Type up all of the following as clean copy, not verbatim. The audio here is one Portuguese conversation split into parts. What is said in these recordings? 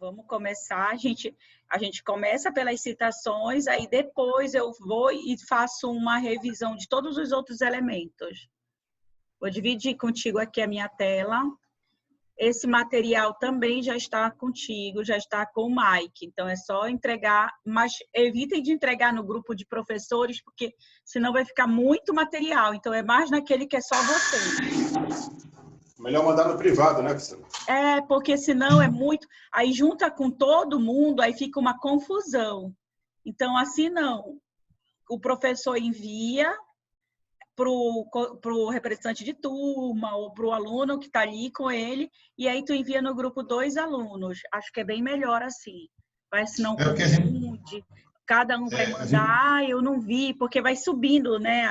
vamos começar. A gente começa pelas citações, aí depois eu vou e faço uma revisão de todos os outros elementos. Vou dividir contigo aqui a minha tela. Esse material também já está contigo, já está com o Mike. Então, é só entregar, mas evitem de entregar no grupo de professores, porque senão vai ficar muito material. Então, é mais naquele que é só vocês. Melhor mandar no privado, né, professora? É, porque senão é muito... Aí junta com todo mundo, aí fica uma confusão. Assim não. O professor envia para o representante de turma ou para o aluno que está ali com ele, e aí tu envia no grupo 2 alunos. Acho que é bem melhor assim. Vai, se não confunde, cada um vai mandar, eu não vi, porque vai subindo, né,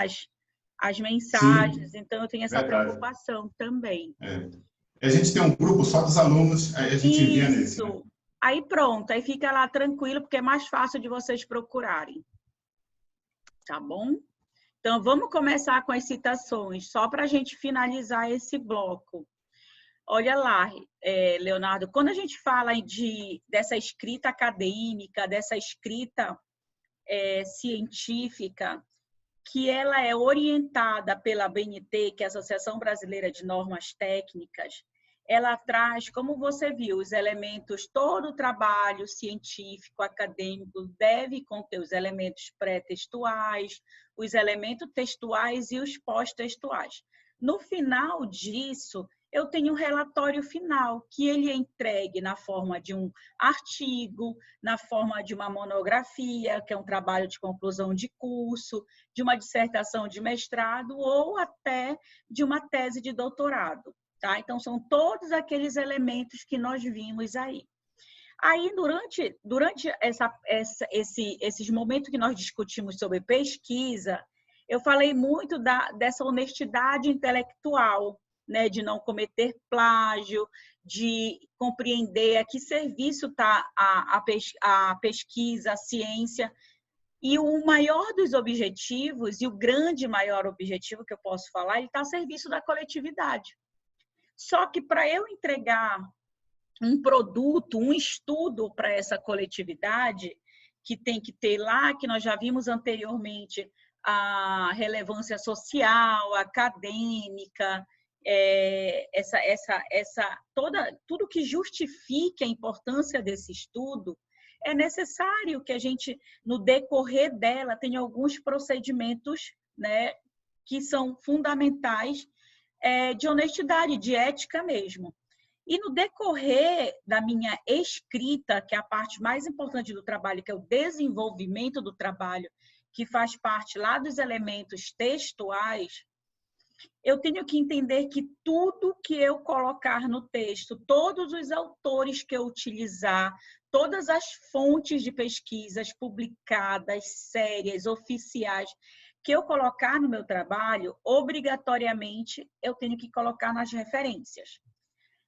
as mensagens. Sim, então eu tenho essa preocupação também. A gente tem um grupo só dos alunos, aí a gente envia nesse, né? Aí pronto, aí fica lá tranquilo, porque é mais fácil de vocês procurarem. Tá bom? Então, vamos começar com as citações, só para a gente finalizar esse bloco. Olha lá, Leonardo, quando a gente fala dessa escrita acadêmica, dessa escrita científica, que ela é orientada pela ABNT, que é a Associação Brasileira de Normas Técnicas, ela traz, como você viu, os elementos, todo o trabalho científico, acadêmico, deve conter os elementos pré-textuais, os elementos textuais e os pós-textuais. No final disso, eu tenho um relatório final, que ele é entregue na forma de um artigo, na forma de uma monografia, que é um trabalho de conclusão de curso, de uma dissertação de mestrado ou até de uma tese de doutorado. Tá? Então, são todos aqueles elementos que nós vimos aí. Aí, durante esses momentos que nós discutimos sobre pesquisa, eu falei muito dessa honestidade intelectual, né? De não cometer plágio, de compreender a que serviço está a pesquisa, a ciência. E o maior dos objetivos, e o grande maior objetivo que eu posso falar, ele está a serviço da coletividade. Só que para eu entregar um produto, um estudo para essa coletividade, que tem que ter lá, que nós já vimos anteriormente, a relevância social, acadêmica, tudo que justifique a importância desse estudo, é necessário que a gente, no decorrer dela, tenha alguns procedimentos, né, que são fundamentais, de honestidade, de ética mesmo. E no decorrer da minha escrita, que é a parte mais importante do trabalho, que é o desenvolvimento do trabalho, que faz parte lá dos elementos textuais, eu tenho que entender que tudo que eu colocar no texto, todos os autores que eu utilizar, todas as fontes de pesquisas publicadas, sérias, oficiais, que eu colocar no meu trabalho, obrigatoriamente eu tenho que colocar nas referências.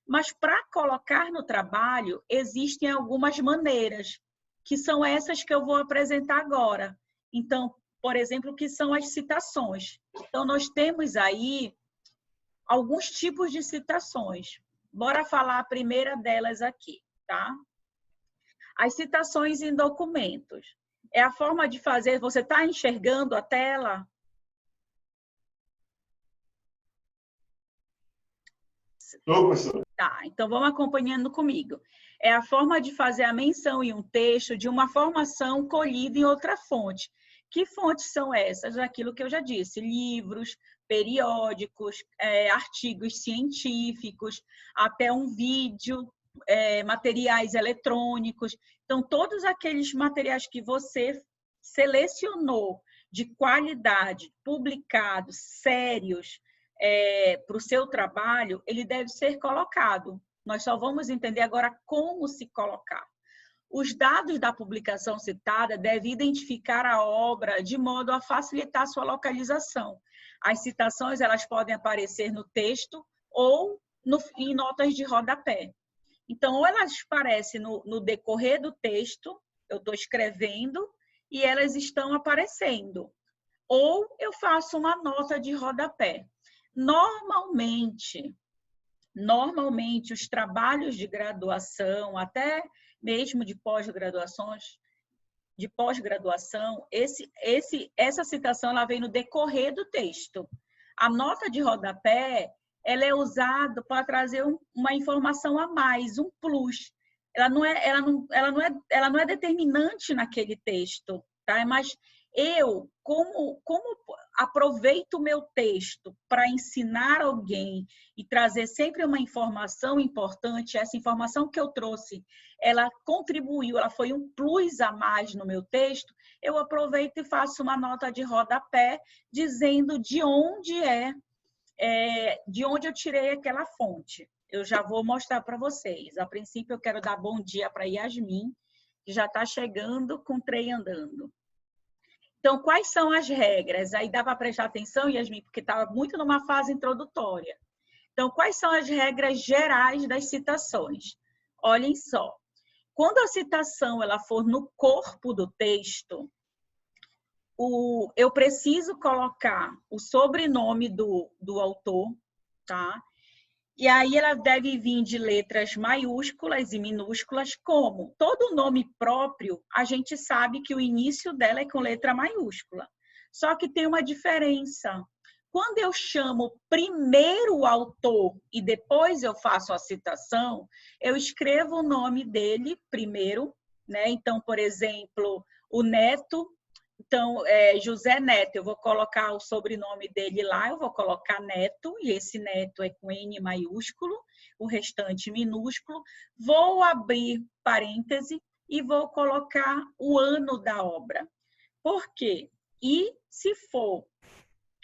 Mas para colocar no trabalho, existem algumas maneiras, que são essas que eu vou apresentar agora. Então, por exemplo, o que são as citações. Então, nós temos aí alguns tipos de citações. Bora falar a primeira delas aqui, tá? As citações em documentos. É a forma de fazer... Você está enxergando a tela? Estou, professor. Tá, então vamos acompanhando comigo. É a forma de fazer a menção em um texto de uma formação colhida em outra fonte. Que fontes são essas? Aquilo que eu já disse, livros, periódicos, artigos científicos, até um vídeo, materiais eletrônicos. Então, todos aqueles materiais que você selecionou de qualidade, publicados, sérios, para o seu trabalho, ele deve ser colocado. Nós só vamos entender agora como se colocar. Os dados da publicação citada devem identificar a obra de modo a facilitar sua localização. As citações elas podem aparecer no texto ou em notas de rodapé. Então, ou elas aparecem no decorrer do texto, eu estou escrevendo, e elas estão aparecendo. Ou eu faço uma nota de rodapé. Normalmente, Normalmente, os trabalhos de graduação, até mesmo de pós-graduação, essa citação ela vem no decorrer do texto. A nota de rodapé, ela é usada para trazer uma informação a mais, um plus. Ela não é determinante naquele texto, tá? Mas eu, como aproveito o meu texto para ensinar alguém e trazer sempre uma informação importante, essa informação que eu trouxe, ela contribuiu, ela foi um plus a mais no meu texto, eu aproveito e faço uma nota de rodapé dizendo de onde eu tirei aquela fonte. Eu já vou mostrar para vocês. A princípio, eu quero dar bom dia para Yasmin, que já está chegando com o trem andando. Então, quais são as regras? Aí dá para prestar atenção, Yasmin, porque estava muito numa fase introdutória. Então, quais são as regras gerais das citações? Olhem só. Quando a citação ela for no corpo do texto, eu preciso colocar o sobrenome do autor, tá? E aí ela deve vir de letras maiúsculas e minúsculas, como todo nome próprio, a gente sabe que o início dela é com letra maiúscula. Só que tem uma diferença. Quando eu chamo primeiro o autor e depois eu faço a citação, eu escrevo o nome dele primeiro, né? Então, por exemplo, o Neto. Então, José Neto, eu vou colocar o sobrenome dele lá, eu vou colocar Neto, e esse Neto é com N maiúsculo, o restante minúsculo. Vou abrir parêntese e vou colocar o ano da obra. Por quê? E se for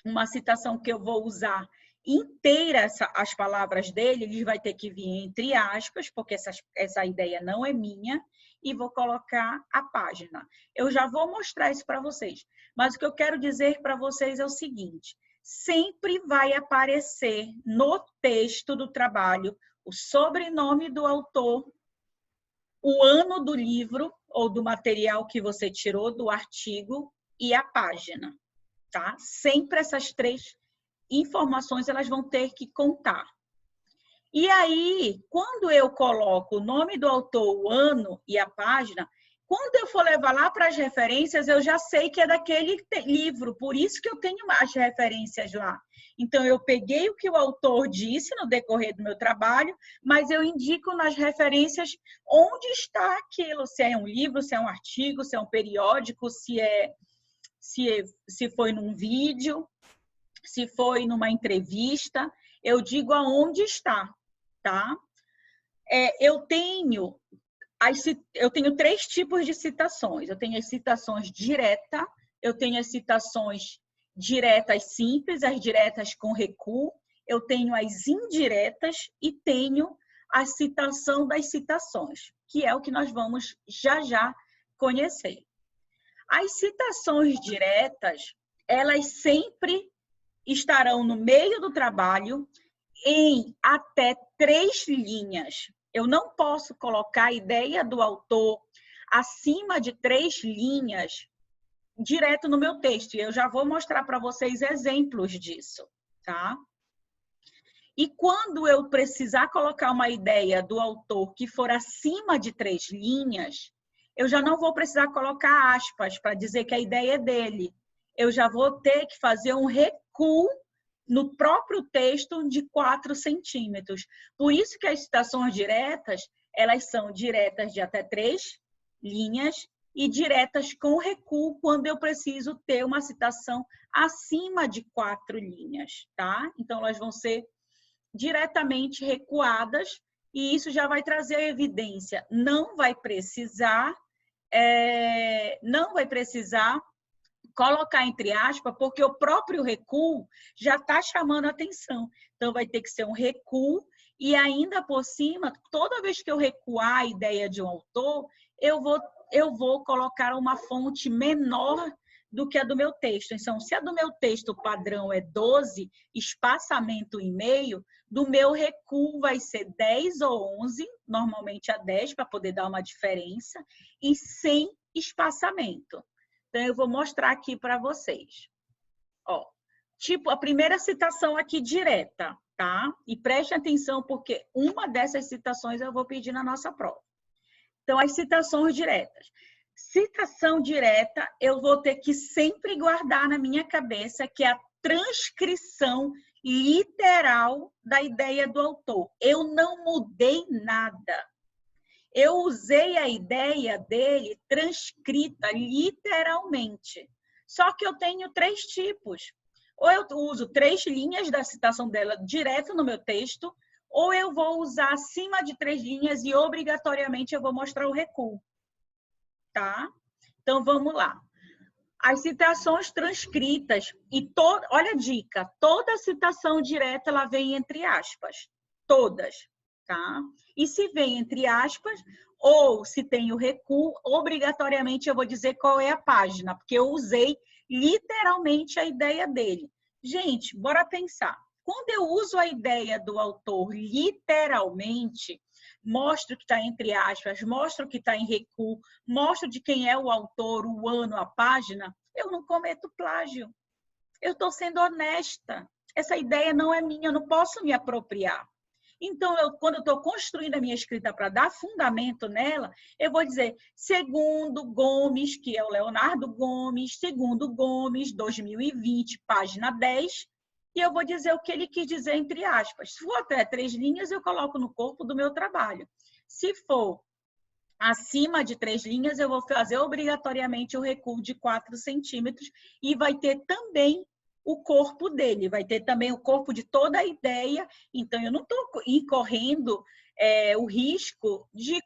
uma citação que eu vou usar inteira as palavras dele, ele vai ter que vir entre aspas, porque essa ideia não é minha, e vou colocar a página. Eu já vou mostrar isso para vocês, mas o que eu quero dizer para vocês é o seguinte, sempre vai aparecer no texto do trabalho o sobrenome do autor, o ano do livro ou do material que você tirou, do artigo, e a página, tá? Sempre essas três informações elas vão ter que contar. E aí, quando eu coloco o nome do autor, o ano e a página, quando eu for levar lá para as referências, eu já sei que é daquele livro, por isso que eu tenho as referências lá. Então, eu peguei o que o autor disse no decorrer do meu trabalho, mas eu indico nas referências onde está aquilo, se é um livro, se é um artigo, se é um periódico, se foi num vídeo, se foi numa entrevista, eu digo aonde está, tá? Eu tenho três tipos de citações. Eu tenho as citações diretas, eu tenho as citações diretas simples, as diretas com recuo, eu tenho as indiretas e tenho a citação das citações, que é o que nós vamos já conhecer. As citações diretas, elas sempre estarão no meio do trabalho em até 3 linhas. Eu não posso colocar a ideia do autor acima de 3 linhas direto no meu texto. E eu já vou mostrar para vocês exemplos disso, tá? E quando eu precisar colocar uma ideia do autor que for acima de 3 linhas, eu já não vou precisar colocar aspas para dizer que a ideia é dele. Eu já vou ter que fazer um recuo no próprio texto de 4 centímetros. Por isso que as citações diretas, elas são diretas de até 3 linhas e diretas com recuo quando eu preciso ter uma citação acima de 4 linhas, tá? Então, elas vão ser diretamente recuadas e isso já vai trazer a evidência. Não vai precisar colocar entre aspas, porque o próprio recuo já está chamando a atenção. Então, vai ter que ser um recuo e ainda por cima, toda vez que eu recuar a ideia de um autor, eu vou colocar uma fonte menor do que a do meu texto. Então, se a do meu texto padrão é 12, espaçamento e meio, do meu recuo vai ser 10 ou 11, normalmente a 10, para poder dar uma diferença, e sem espaçamento. Então, eu vou mostrar aqui para vocês. Ó, tipo, a primeira citação aqui direta. tá? E preste atenção, porque uma dessas citações eu vou pedir na nossa prova. Então, as citações diretas. Citação direta, eu vou ter que sempre guardar na minha cabeça que é a transcrição literal da ideia do autor. Eu não mudei nada. Eu usei a ideia dele transcrita literalmente. Só que eu tenho 3 tipos. Ou eu uso 3 linhas da citação dela direto no meu texto, ou eu vou usar acima de 3 linhas e obrigatoriamente eu vou mostrar o recuo. Tá? Então, vamos lá. As citações transcritas, olha a dica, toda citação direta ela vem entre aspas. Todas. Tá? E se vem entre aspas, ou se tem o recuo, obrigatoriamente eu vou dizer qual é a página, porque eu usei literalmente a ideia dele. Gente, bora pensar. Quando eu uso a ideia do autor literalmente, mostro que está entre aspas, mostro que está em recuo, mostro de quem é o autor, o ano, a página, eu não cometo plágio. Eu estou sendo honesta. Essa ideia não é minha, eu não posso me apropriar. Então, quando eu estou construindo a minha escrita para dar fundamento nela, eu vou dizer, segundo Gomes, que é o Leonardo Gomes, segundo Gomes, 2020, página 10, e eu vou dizer o que ele quis dizer entre aspas. Se for até 3 linhas, eu coloco no corpo do meu trabalho. Se for acima de 3 linhas, eu vou fazer obrigatoriamente o recuo de 4 centímetros e vai ter também o corpo dele, vai ter também o corpo de toda a ideia. Então, eu não estou incorrendo o risco de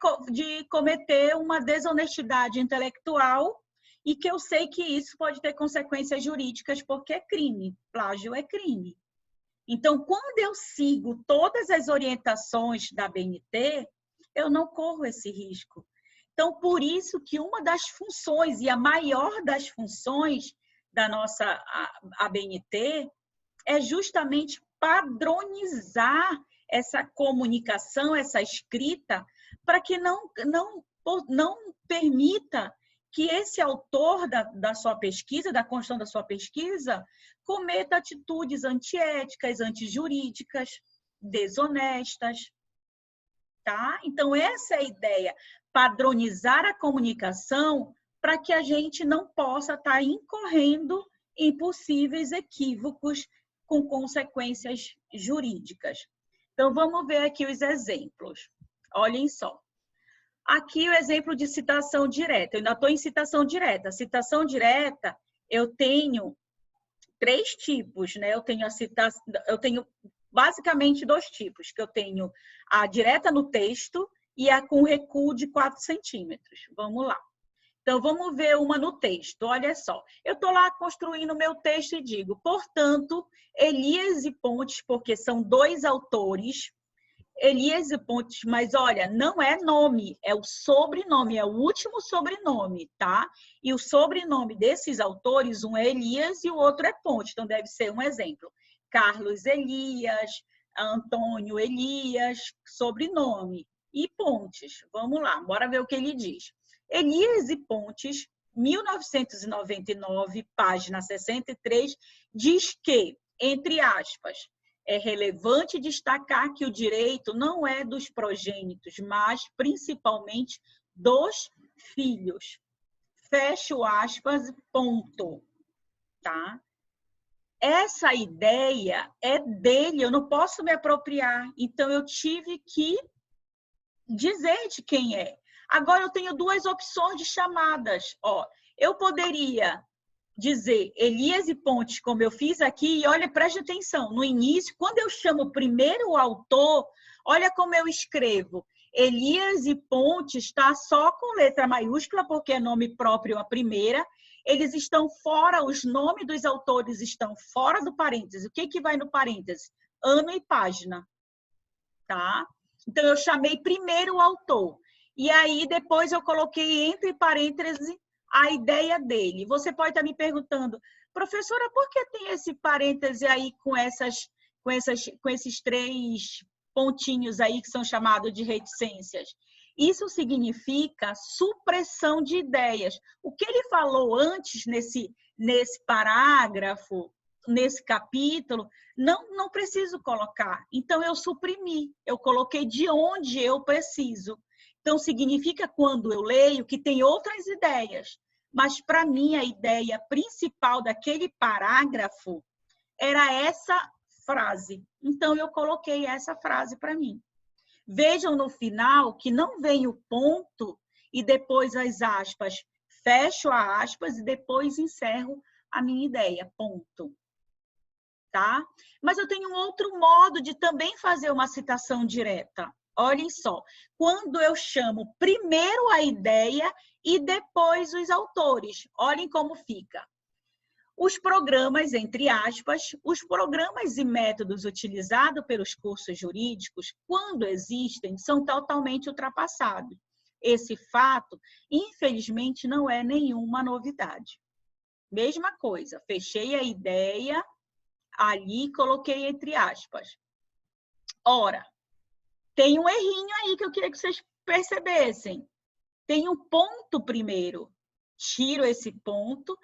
cometer uma desonestidade intelectual e que eu sei que isso pode ter consequências jurídicas, porque é crime, plágio é crime. Então, quando eu sigo todas as orientações da ABNT, eu não corro esse risco. Então, por isso que uma das funções, e a maior das funções da nossa ABNT, é justamente padronizar essa comunicação, essa escrita, para que não permita que esse autor da sua pesquisa, da construção da sua pesquisa, cometa atitudes antiéticas, antijurídicas, desonestas. Tá? Então, essa é a ideia, padronizar a comunicação para que a gente não possa estar incorrendo em possíveis equívocos com consequências jurídicas. Então, vamos ver aqui os exemplos. Olhem só. Aqui o exemplo de citação direta. Eu ainda estou em citação direta. Citação direta, eu tenho 3 tipos, né? Eu tenho basicamente 2 tipos, que eu tenho a direta no texto e a com recuo de 4 centímetros. Vamos lá. Então, vamos ver uma no texto. Olha só. Eu estou lá construindo o meu texto e digo, portanto, Elias e Pontes, porque são 2 autores, Elias e Pontes, mas olha, não é nome, é o sobrenome, é o último sobrenome, tá? E o sobrenome desses autores, um é Elias e o outro é Pontes, então deve ser um exemplo. Carlos Elias, Antônio Elias, sobrenome, e Pontes. Vamos lá, bora ver o que ele diz. Elias e Pontes, 1999, página 63, diz que, entre aspas, é relevante destacar que o direito não é dos progênitos, mas principalmente dos filhos. Fecho aspas, ponto. Tá? Essa ideia é dele, eu não posso me apropriar. Então, eu tive que dizer de quem é. Agora, eu tenho 2 opções de chamadas. Ó, eu poderia dizer Elias e Pontes, como eu fiz aqui, e olha, preste atenção, no início, quando eu chamo primeiro o autor, olha como eu escrevo. Elias e Pontes está só com letra maiúscula, porque é nome próprio a primeira, eles estão fora, os nomes dos autores estão fora do parêntese. O que vai no parêntese? Ano e página. Tá? Então, eu chamei primeiro o autor. E aí, depois eu coloquei entre parênteses a ideia dele. Você pode estar me perguntando, professora, por que tem esse parêntese aí com esses 3 pontinhos aí que são chamados de reticências? Isso significa supressão de ideias. O que ele falou antes nesse parágrafo, nesse capítulo, não preciso colocar. Então, eu suprimi, eu coloquei de onde eu preciso. Então, significa quando eu leio que tem outras ideias. Mas, para mim, a ideia principal daquele parágrafo era essa frase. Então, eu coloquei essa frase para mim. Vejam no final que não vem o ponto e depois as aspas. Fecho a aspas e depois encerro a minha ideia. Ponto. Tá? Mas eu tenho um outro modo de também fazer uma citação direta. Olhem só, quando eu chamo primeiro a ideia e depois os autores. Olhem como fica. Os programas, entre aspas, os programas e métodos utilizados pelos cursos jurídicos, quando existem, são totalmente ultrapassados. Esse fato, infelizmente, não é nenhuma novidade. Mesma coisa, fechei a ideia, ali coloquei entre aspas. Ora, tem um errinho aí que eu queria que vocês percebessem. Tem um ponto primeiro. Tiro esse ponto,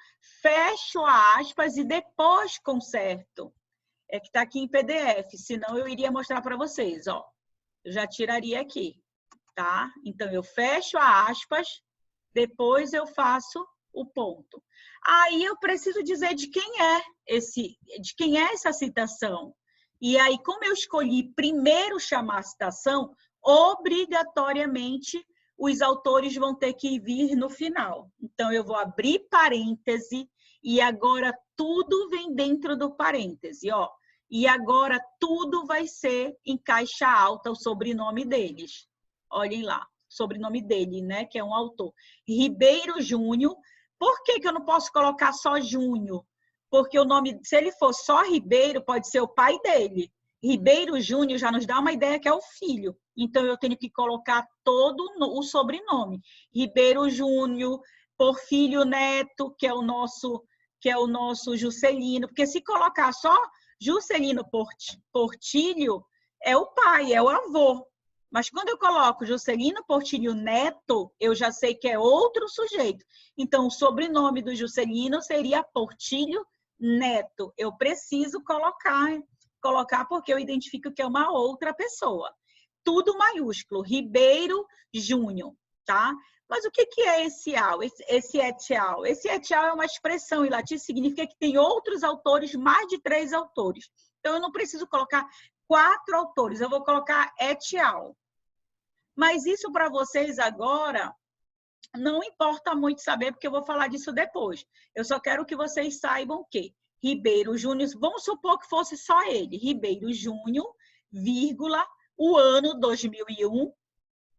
fecho a aspas e depois conserto. É que está aqui em PDF, senão eu iria mostrar para vocês. Ó. Eu já tiraria aqui. Tá? Então, eu fecho a aspas, depois eu faço o ponto. Aí eu preciso dizer de quem é essa citação. E aí, como eu escolhi primeiro chamar a citação, obrigatoriamente os autores vão ter que vir no final. Então, eu vou abrir parêntese e agora tudo vem dentro do parêntese, ó. E agora tudo vai ser em caixa alta o sobrenome deles. Olhem lá, sobrenome dele, né, que é um autor. Ribeiro Júnior. Por que eu não posso colocar só Júnior? Porque o nome, se ele for só Ribeiro, pode ser o pai dele. Ribeiro Júnior já nos dá uma ideia que é o filho. Então, eu tenho que colocar todo o sobrenome. Ribeiro Júnior, Porfírio Neto, que é o nosso Juscelino. Porque se colocar só Juscelino Portilho, é o pai, é o avô. Mas quando eu coloco Juscelino Portilho Neto, eu já sei que é outro sujeito. Então, o sobrenome do Juscelino seria Portilho Neto. Eu preciso colocar porque eu identifico que é uma outra pessoa. Tudo maiúsculo, Ribeiro Júnior, tá? Mas o que é esse al, esse et al? Esse et al é uma expressão em latim, significa que tem outros autores, mais de 3 autores. Então, eu não preciso colocar 4 autores, eu vou colocar et al. Mas isso para vocês agora não importa muito saber, porque eu vou falar disso depois. Eu só quero que vocês saibam que Ribeiro Júnior, vamos supor que fosse só ele, Ribeiro Júnior, vírgula, o ano 2001,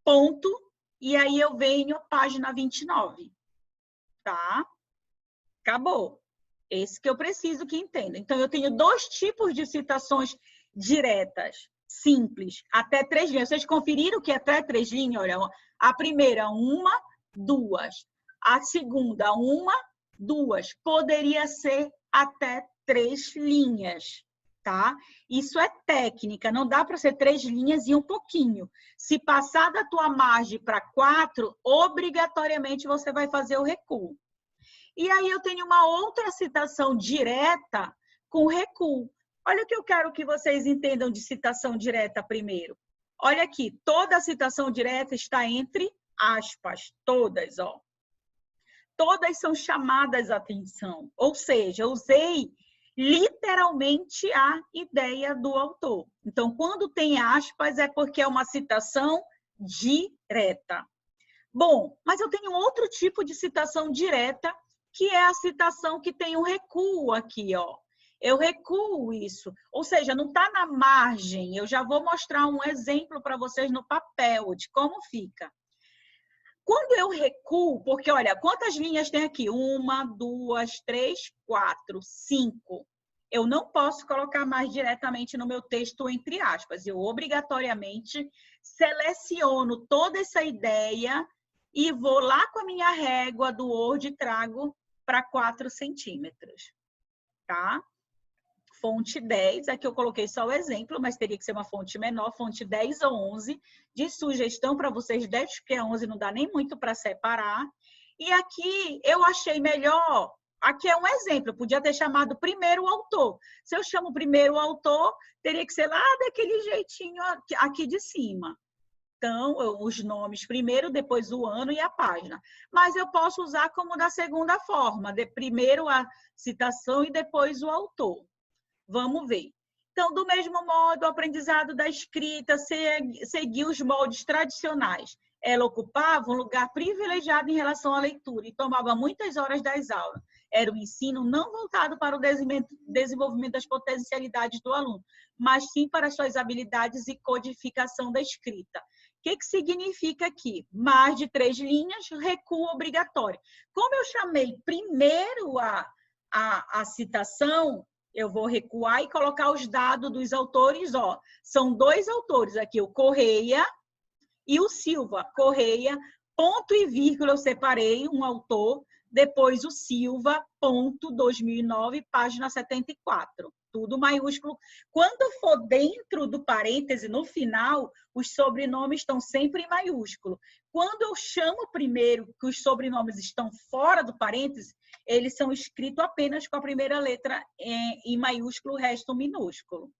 ponto, e aí eu venho à página 29, tá? Acabou. Esse que eu preciso que entenda. Então, eu tenho 2 tipos de citações diretas, simples, até 3 linhas. Vocês conferiram que até 3 linhas? Olha, a primeira, 1, 2. A segunda, 1, 2. Poderia ser até 3 linhas, tá? Isso é técnica, não dá para ser 3 linhas e um pouquinho. Se passar da tua margem para 4, obrigatoriamente você vai fazer o recuo. E aí eu tenho uma outra citação direta com recuo. Olha o que eu quero que vocês entendam de citação direta primeiro. Olha aqui, toda a citação direta está entre aspas, todas, ó. Todas são chamadas a atenção, ou seja, eu usei literalmente a ideia do autor. Então, quando tem aspas, é porque é uma citação direta. Bom, mas eu tenho outro tipo de citação direta, que é a citação que tem um recuo aqui, ó. Eu recuo isso, ou seja, não está na margem. Eu já vou mostrar um exemplo para vocês no papel de como fica. Quando eu recuo, porque olha, quantas linhas tem aqui? 1, 2, 3, 4, 5. Eu não posso colocar mais diretamente no meu texto entre aspas. Eu obrigatoriamente seleciono toda essa ideia e vou lá com a minha régua do Word e trago para 4 centímetros, tá? Fonte 10, aqui eu coloquei só o exemplo, mas teria que ser uma fonte menor, fonte 10 ou 11, de sugestão para vocês 10, porque a 11 não dá nem muito para separar. E aqui eu achei melhor Aqui é um exemplo, eu podia ter chamado primeiro o autor. Se eu chamo primeiro o autor, teria que ser lá daquele jeitinho aqui de cima. Então, os nomes primeiro, depois o ano e a página. Mas eu posso usar como da segunda forma, de primeiro a citação e depois o autor. Vamos ver. Então, do mesmo modo, o aprendizado da escrita seguiu os moldes tradicionais. Ela ocupava um lugar privilegiado em relação à leitura e tomava muitas horas das aulas. Era um ensino não voltado para o desenvolvimento das potencialidades do aluno, mas sim para as suas habilidades e codificação da escrita. O que significa aqui? Mais de 3 linhas, recuo obrigatório. Como eu chamei primeiro a citação, eu vou recuar e colocar os dados dos autores. Ó, são 2 autores aqui, o Correia e o Silva. Correia, ponto e vírgula, eu separei um autor, depois o Silva, ponto, 2009, página 74. Tudo maiúsculo. Quando for dentro do parêntese, no final, os sobrenomes estão sempre em maiúsculo. Quando eu chamo primeiro que os sobrenomes estão fora do parêntese, eles são escritos apenas com a primeira letra em maiúsculo, o resto minúsculo.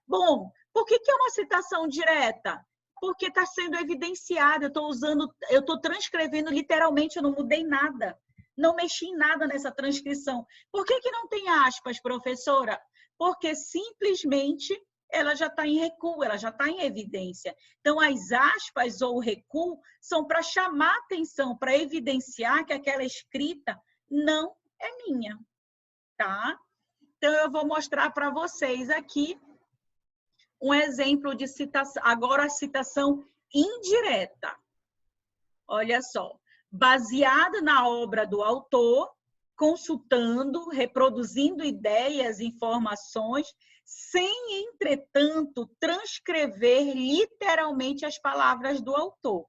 Bom, por que é uma citação direta? Porque está sendo evidenciada, eu estou transcrevendo literalmente, eu não mudei nada. Não mexi em nada nessa transcrição. Por que não tem aspas, professora? Porque simplesmente ela já está em recuo, ela já está em evidência. Então, as aspas ou o recuo são para chamar atenção, para evidenciar que aquela escrita não é minha, tá? Então, eu vou mostrar para vocês aqui um exemplo de citação, agora a citação indireta. Olha só, baseado na obra do autor, consultando, reproduzindo ideias, informações, sem, entretanto, transcrever literalmente as palavras do autor.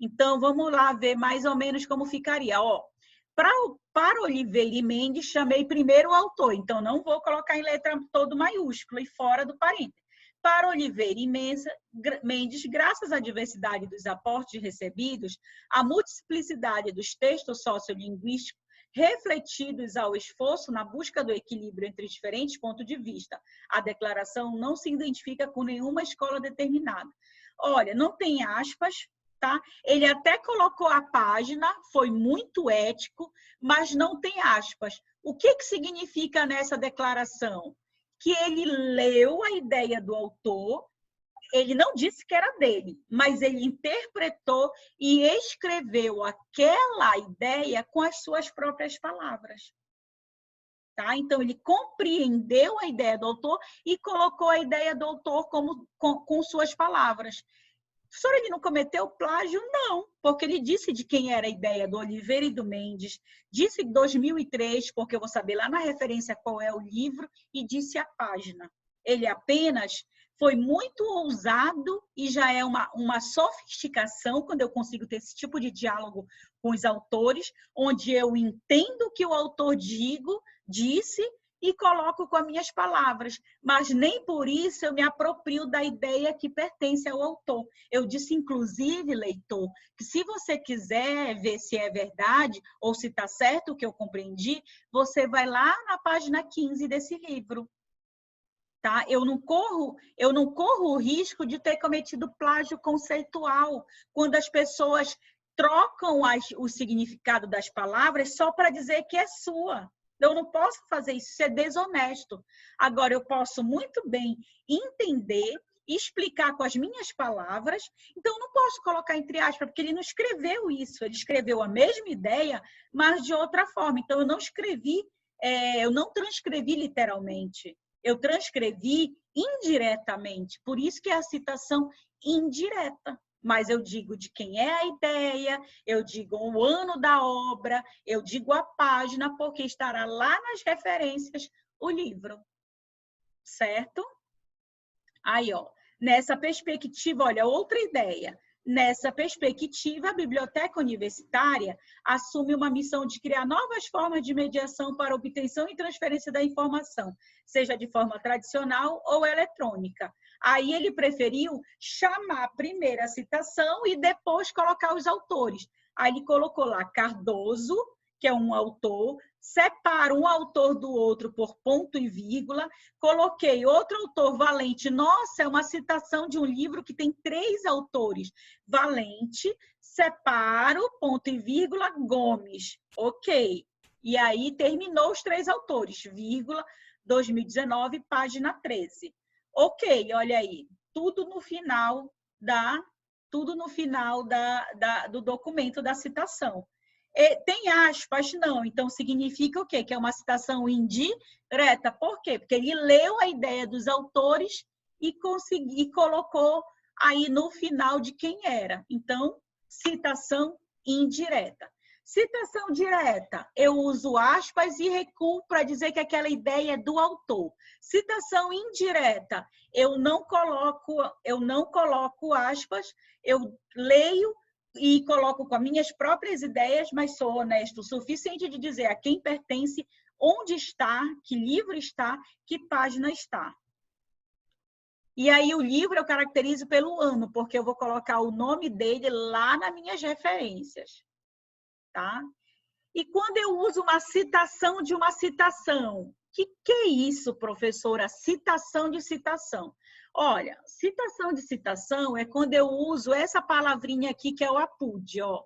Então, vamos lá ver mais ou menos como ficaria. Ó, para Oliveira e Mendes, chamei primeiro o autor, então não vou colocar em letra todo maiúscula e fora do parênteses. Para Oliveira e Mendes, graças à diversidade dos aportes recebidos, à multiplicidade dos textos sociolinguísticos refletidos ao esforço na busca do equilíbrio entre diferentes pontos de vista, a declaração não se identifica com nenhuma escola determinada. Olha, não tem aspas, tá? Ele até colocou a página, foi muito ético, mas não tem aspas. O que significa nessa declaração? Que ele leu a ideia do autor, ele não disse que era dele, mas ele interpretou e escreveu aquela ideia com as suas próprias palavras. Tá? Então, ele compreendeu a ideia do autor e colocou a ideia do autor com suas palavras. Professor, ele não cometeu plágio? Não, porque ele disse de quem era a ideia do Oliveira e do Mendes, disse em 2003, porque eu vou saber lá na referência qual é o livro, e disse a página. Ele apenas foi muito ousado e já é uma sofisticação quando eu consigo ter esse tipo de diálogo com os autores, onde eu entendo o que o autor disse e coloco com as minhas palavras, mas nem por isso eu me aproprio da ideia que pertence ao autor. Eu disse, inclusive, leitor, que se você quiser ver se é verdade ou se está certo o que eu compreendi, você vai lá na página 15 desse livro. Tá? Eu não corro o risco de ter cometido plágio conceitual, quando as pessoas trocam o significado das palavras só para dizer que é sua. Eu não posso fazer isso, isso é desonesto. Agora, eu posso muito bem entender, explicar com as minhas palavras, então eu não posso colocar entre aspas, porque ele não escreveu isso, ele escreveu a mesma ideia, mas de outra forma. Então, eu não transcrevi literalmente, eu transcrevi indiretamente, por isso que é a citação indireta. Mas eu digo de quem é a ideia, eu digo o ano da obra, eu digo a página, porque estará lá nas referências o livro. Certo? Aí, ó, nessa perspectiva, olha, outra ideia. Nessa perspectiva, a biblioteca universitária assume uma missão de criar novas formas de mediação para obtenção e transferência da informação, seja de forma tradicional ou eletrônica. Aí ele preferiu chamar primeiro a citação e depois colocar os autores. Aí ele colocou lá Cardoso que é um autor, separo um autor do outro por ponto e vírgula, coloquei outro autor valente. Nossa, é uma citação de um livro que tem 3 autores. Valente, separo, ponto e vírgula, Gomes. Ok. E aí terminou os 3 autores, vírgula, 2019, página 13. Ok, olha aí, tudo no final do documento da citação. Tem aspas? Não. Então, significa o quê? Que é uma citação indireta. Por quê? Porque ele leu a ideia dos autores e colocou aí no final de quem era. Então, citação indireta. Citação direta, eu uso aspas e recuo para dizer que aquela ideia é do autor. Citação indireta, eu não coloco aspas, eu leio e coloco com as minhas próprias ideias, mas sou honesto o suficiente de dizer a quem pertence, onde está, que livro está, que página está. E aí o livro eu caracterizo pelo ano, porque eu vou colocar o nome dele lá nas minhas referências. Tá? E quando eu uso uma citação de uma citação, que é isso, professora? Citação de citação. Olha, citação de citação é quando eu uso essa palavrinha aqui, que é o APUD, ó.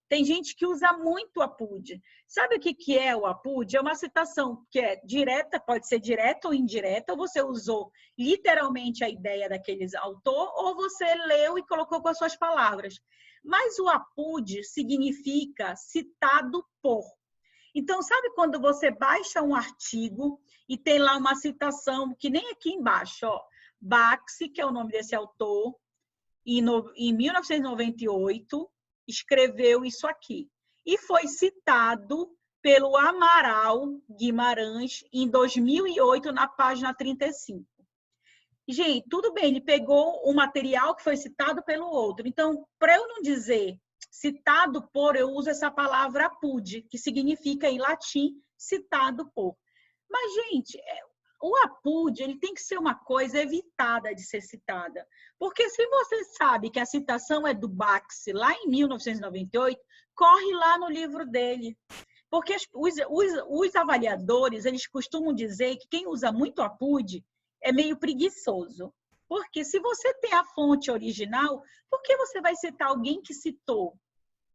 Tem gente que usa muito o APUD. Sabe o que é o APUD? É uma citação que é direta, pode ser direta ou indireta, ou você usou literalmente a ideia daquele autor, ou você leu e colocou com as suas palavras. Mas o APUD significa citado por. Então, sabe quando você baixa um artigo e tem lá uma citação, que nem aqui embaixo, ó, Baxi, que é o nome desse autor, em 1998, escreveu isso aqui. E foi citado pelo Amaral Guimarães em 2008, na página 35. Gente, tudo bem, ele pegou o material que foi citado pelo outro. Então, para eu não dizer citado por, eu uso essa palavra apud, que significa em latim citado por. Mas, gente, o apud, ele tem que ser uma coisa evitada de ser citada. Porque se você sabe que a citação é do Baxi, lá em 1998, corre lá no livro dele. Porque os avaliadores, eles costumam dizer que quem usa muito apud é meio preguiçoso. Porque se você tem a fonte original, por que você vai citar alguém que citou?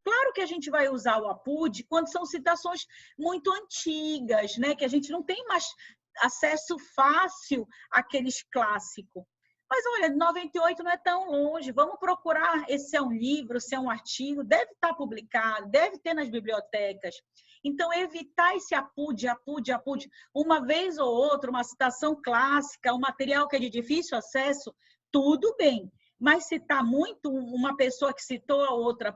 Claro que a gente vai usar o APUD quando são citações muito antigas, né? Que a gente não tem mais acesso fácil àqueles clássicos. Mas, olha, 98 não é tão longe. Vamos procurar se é um livro, se é um artigo. Deve estar publicado, deve ter nas bibliotecas. Então, evitar esse APUD, uma vez ou outra, uma citação clássica, um material que é de difícil acesso, tudo bem. Mas citar muito uma pessoa que citou a outra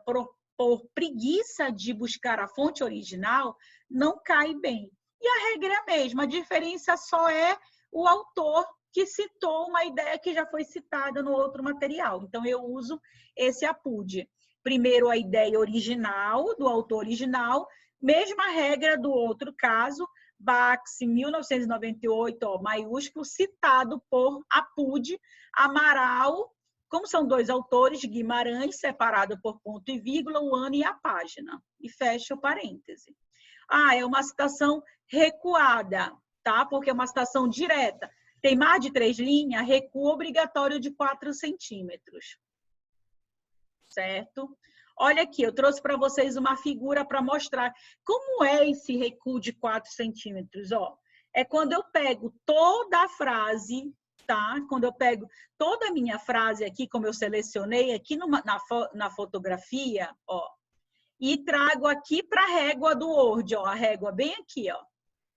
por preguiça de buscar a fonte original, não cai bem. E a regra é a mesma, a diferença só é o autor que citou uma ideia que já foi citada no outro material. Então, eu uso esse APUD. Primeiro, a ideia original, do autor original, mesma regra do outro caso, Baxi, 1998, ó, maiúsculo, citado por APUD, Amaral, como são 2 autores, Guimarães, separado por ponto e vírgula, o ano e a página. E fecha o parêntese. É uma citação recuada, tá? Porque é uma citação direta. Tem mais de 3 linhas, recuo obrigatório de 4 centímetros. Certo? Olha aqui, eu trouxe para vocês uma figura para mostrar como é esse recuo de 4 centímetros. Ó, é quando eu pego toda a frase, tá? Quando eu pego toda a minha frase aqui, como eu selecionei aqui na fotografia, ó, e trago aqui para a régua do Word, ó, a régua bem aqui, ó.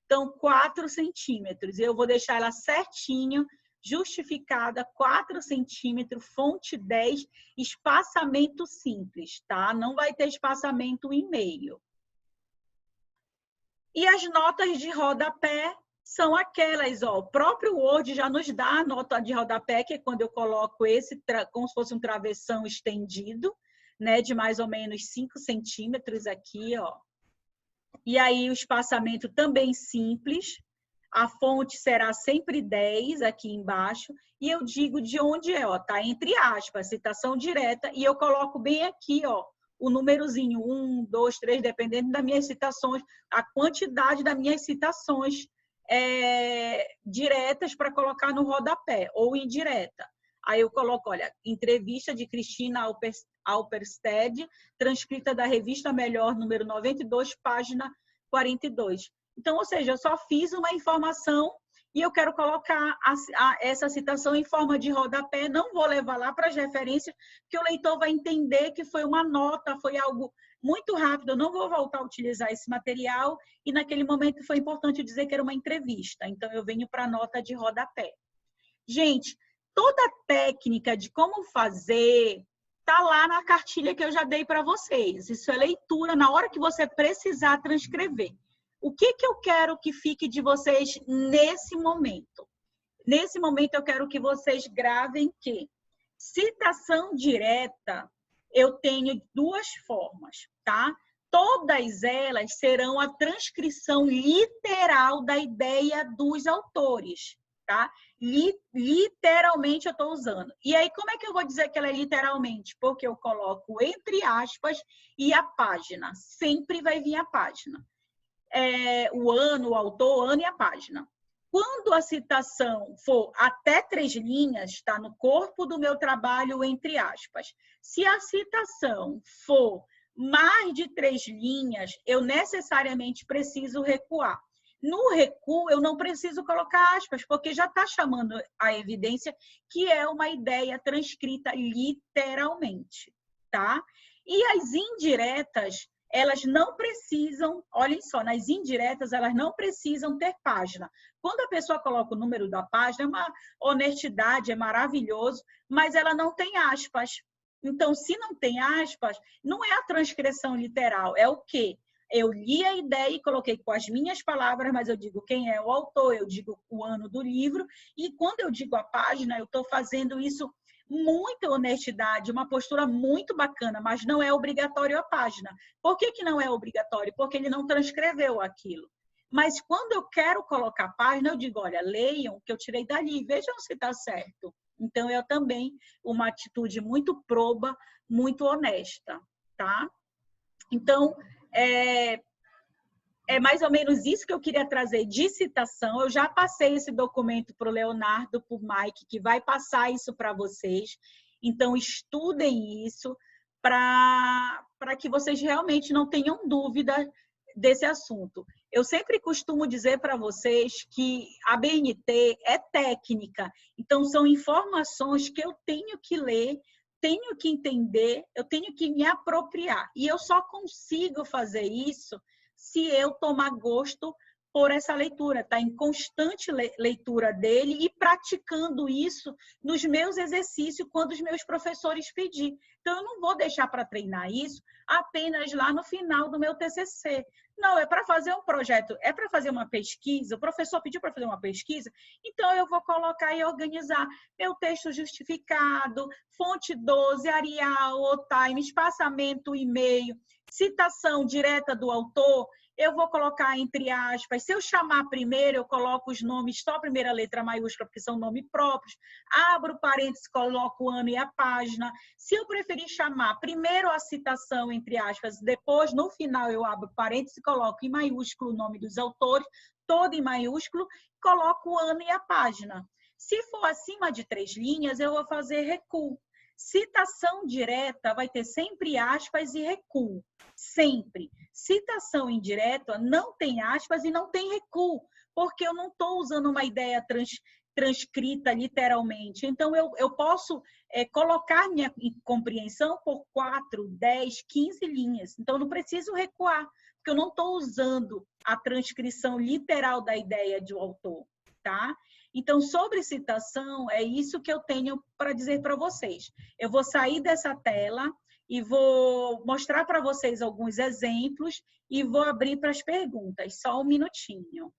Então, 4 centímetros. Eu vou deixar ela certinho, justificada, 4 centímetros, fonte 10, espaçamento simples, tá? Não vai ter espaçamento em meio. E as notas de rodapé são aquelas, ó, o próprio Word já nos dá a nota de rodapé, que é quando eu coloco esse, como se fosse um travessão estendido, né, de mais ou menos 5 centímetros aqui, ó. E aí o espaçamento também simples, a fonte será sempre 10 aqui embaixo, e eu digo de onde é, ó, tá entre aspas, citação direta, e eu coloco bem aqui, ó, o númerozinho 1, 2, 3, dependendo das minhas citações, a quantidade das minhas citações diretas para colocar no rodapé, ou indireta. Aí eu coloco, olha, entrevista de Cristina Alpersted, transcrita da revista Melhor, número 92, página 42. Então, ou seja, eu só fiz uma informação e eu quero colocar essa citação em forma de rodapé, não vou levar lá para as referências, porque o leitor vai entender que foi uma nota, foi algo muito rápido, eu não vou voltar a utilizar esse material, e naquele momento foi importante dizer que era uma entrevista, então eu venho para a nota de rodapé. Gente, toda a técnica de como fazer está lá na cartilha que eu já dei para vocês. Isso é leitura na hora que você precisar transcrever. O que eu quero que fique de vocês nesse momento? Nesse momento, eu quero que vocês gravem que citação direta, eu tenho duas formas, tá? Todas elas serão a transcrição literal da ideia dos autores, tá? Literalmente eu estou usando. E aí, como é que eu vou dizer que ela é literalmente? Porque eu coloco entre aspas e a página. Sempre vai vir a página. O ano, o autor, o ano e a página. Quando a citação for até 3 linhas, está no corpo do meu trabalho, entre aspas. Se a citação for mais de 3 linhas, eu necessariamente preciso recuar. No recuo, eu não preciso colocar aspas, porque já está chamando a evidência que é uma ideia transcrita literalmente, tá? E as indiretas, elas não precisam, olhem só, nas indiretas, elas não precisam ter página. Quando a pessoa coloca o número da página, é uma honestidade, é maravilhoso, mas ela não tem aspas. Então, se não tem aspas, não é a transcrição literal, é o quê? Eu li a ideia e coloquei com as minhas palavras, mas eu digo quem é o autor, eu digo o ano do livro, e quando eu digo a página, eu estou fazendo isso muita honestidade, uma postura muito bacana, mas não é obrigatório a página. Por que não é obrigatório? Porque ele não transcreveu aquilo. Mas quando eu quero colocar a página, eu digo, olha, leiam o que eu tirei dali, vejam se está certo. Então, é também uma atitude muito proba, muito honesta, tá? Então, é mais ou menos isso que eu queria trazer de citação. Eu já passei esse documento para o Leonardo, para o Mike, que vai passar isso para vocês. Então, estudem isso para que vocês realmente não tenham dúvida desse assunto. Eu sempre costumo dizer para vocês que a BNT é técnica. Então, são informações que eu tenho que ler, tenho que entender, eu tenho que me apropriar. E eu só consigo fazer isso se eu tomar gosto por essa leitura, tá? Em constante leitura dele e praticando isso nos meus exercícios quando os meus professores pedirem. Então, eu não vou deixar para treinar isso apenas lá no final do meu TCC. Não, é para fazer um projeto, é para fazer uma pesquisa, o professor pediu para fazer uma pesquisa, então eu vou colocar e organizar meu texto justificado, fonte 12, Arial, OTime, espaçamento, e-mail, citação direta do autor, eu vou colocar entre aspas. Se eu chamar primeiro, eu coloco os nomes, só a primeira letra maiúscula, porque são nomes próprios. Abro parênteses, coloco o ano e a página. Se eu preferir chamar primeiro a citação, entre aspas, depois, no final, eu abro parênteses e coloco em maiúsculo o nome dos autores, todo em maiúsculo, coloco o ano e a página. Se for acima de 3 linhas, eu vou fazer recuo. Citação direta vai ter sempre aspas e recuo. Sempre. Citação indireta não tem aspas e não tem recuo, porque eu não estou usando uma ideia transcrita literalmente. Então, eu posso colocar minha compreensão por 4, 10, 15 linhas. Então, eu não preciso recuar, porque eu não estou usando a transcrição literal da ideia do autor, tá? Então, sobre citação, é isso que eu tenho para dizer para vocês. Eu vou sair dessa tela e vou mostrar para vocês alguns exemplos e vou abrir para as perguntas. Só um minutinho.